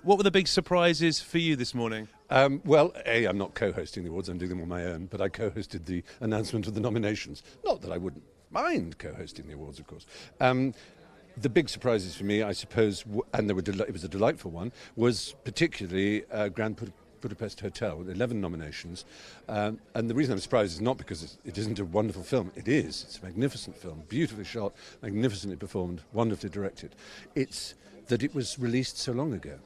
What were the big surprises for you this morning? Well, I'm not co-hosting the awards, I'm doing them on my own, but I co-hosted the announcement of the nominations. Not that I wouldn't mind co-hosting the awards, of course. The big surprises for me, I suppose, and it was a delightful one, was particularly Grand Budapest Hotel with 11 nominations. And the reason I'm surprised is not because it isn't a wonderful film. It is. It's a magnificent film, beautifully shot, magnificently performed, wonderfully directed. It's that it was released so long ago.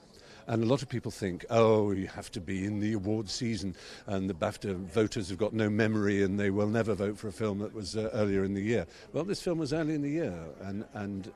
And a lot of people think, oh, you have to be in the award season, and the BAFTA voters have got no memory and they will never vote for a film that was earlier in the year. Well, this film was early in the year, and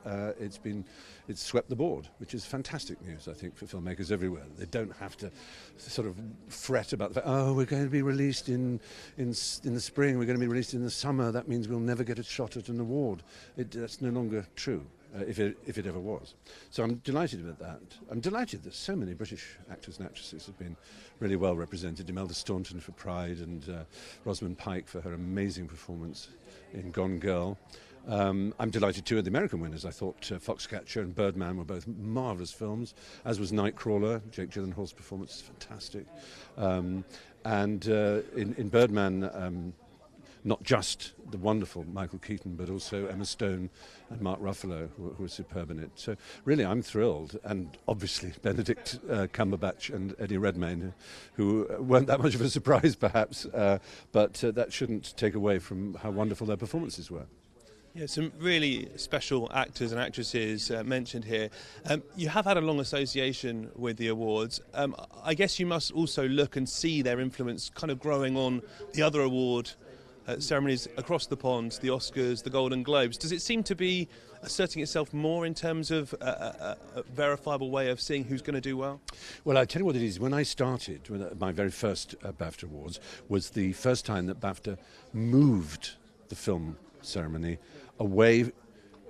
it's swept the board, which is fantastic news, I think, for filmmakers everywhere. They don't have to sort of fret about the fact, oh, we're going to be released in the spring, we're going to be released in the summer, that means we'll never get a shot at an award. That's no longer true. If it ever was. So I'm delighted about that. I'm delighted that so many British actors and actresses have been really well represented. Imelda Staunton for Pride and Rosamund Pike for her amazing performance in Gone Girl. I'm delighted too at the American winners. I thought Foxcatcher and Birdman were both marvellous films, as was Nightcrawler. Jake Gyllenhaal's performance is fantastic. And in Birdman, not just the wonderful Michael Keaton, but also Emma Stone and Mark Ruffalo, who were superb in it. So really, I'm thrilled. And obviously, Benedict Cumberbatch and Eddie Redmayne, who weren't that much of a surprise, perhaps, but that shouldn't take away from how wonderful their performances were. Yeah, some really special actors and actresses mentioned here. You have had a long association with the awards. I guess you must also look and see their influence kind of growing on the other award ceremonies across the pond, the Oscars, the Golden Globes. Does it seem to be asserting itself more in terms of a verifiable way of seeing who's going to do well? Well, I'll tell you what it is. When I started, my very first BAFTA Awards was the first time that BAFTA moved the film ceremony away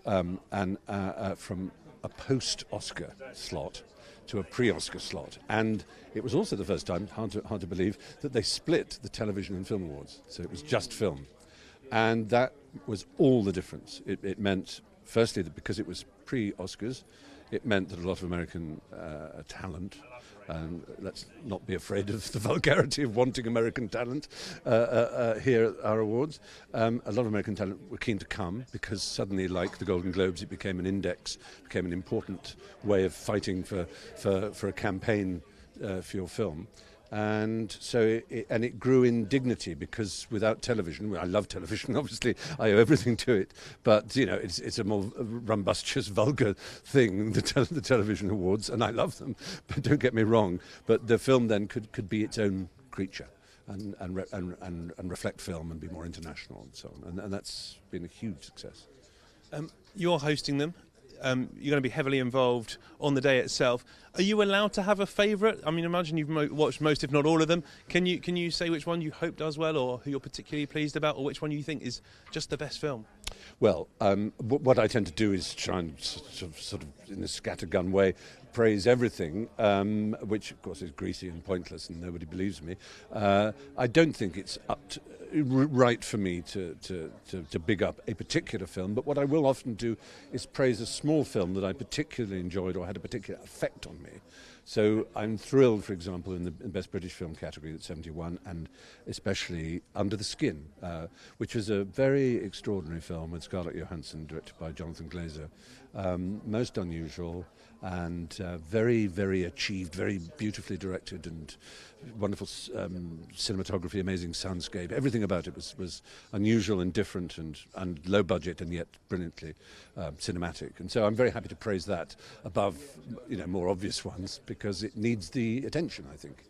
from a post-Oscar slot to a pre-Oscar slot. And it was also the first time, hard to believe, that they split the television and film awards. So it was just film. And that was all the difference. It meant, firstly, that because it was pre-Oscars, it meant that a lot of American talent, and let's not be afraid of the vulgarity of wanting American talent here at our awards. A lot of American talent were keen to come because suddenly, like the Golden Globes, it became an index, became an important way of fighting for a campaign for your film. And so it grew in dignity because without television, I love television, obviously, I owe everything to it, but you know it's a more rumbustious, vulgar thing, the television awards, and I love them, but don't get me wrong. But the film then could be its own creature and reflect film and be more international and so on, and that's been a huge success. You're hosting them. You're going to be heavily involved on the day itself. Are you allowed to have a favourite? I mean, imagine you've watched most, if not all of them. Can you say which one you hope does well, or who you're particularly pleased about, or which one you think is just the best film? Well, what I tend to do is try and sort of in a scattergun way praise everything, which of course is greasy and pointless, and nobody believes me. I don't think it's right for me to big up a particular film, but what I will often do is praise a small film that I particularly enjoyed or had a particular effect on me. So I'm thrilled, for example, in the Best British Film category at 71, and especially Under the Skin, which was a very extraordinary film with Scarlett Johansson, directed by Jonathan Glazer. Most unusual and very, very achieved, very beautifully directed and wonderful cinematography, amazing soundscape. Everything about it was unusual and different and low budget and yet brilliantly cinematic. And so I'm very happy to praise that above more obvious ones because it needs the attention, I think.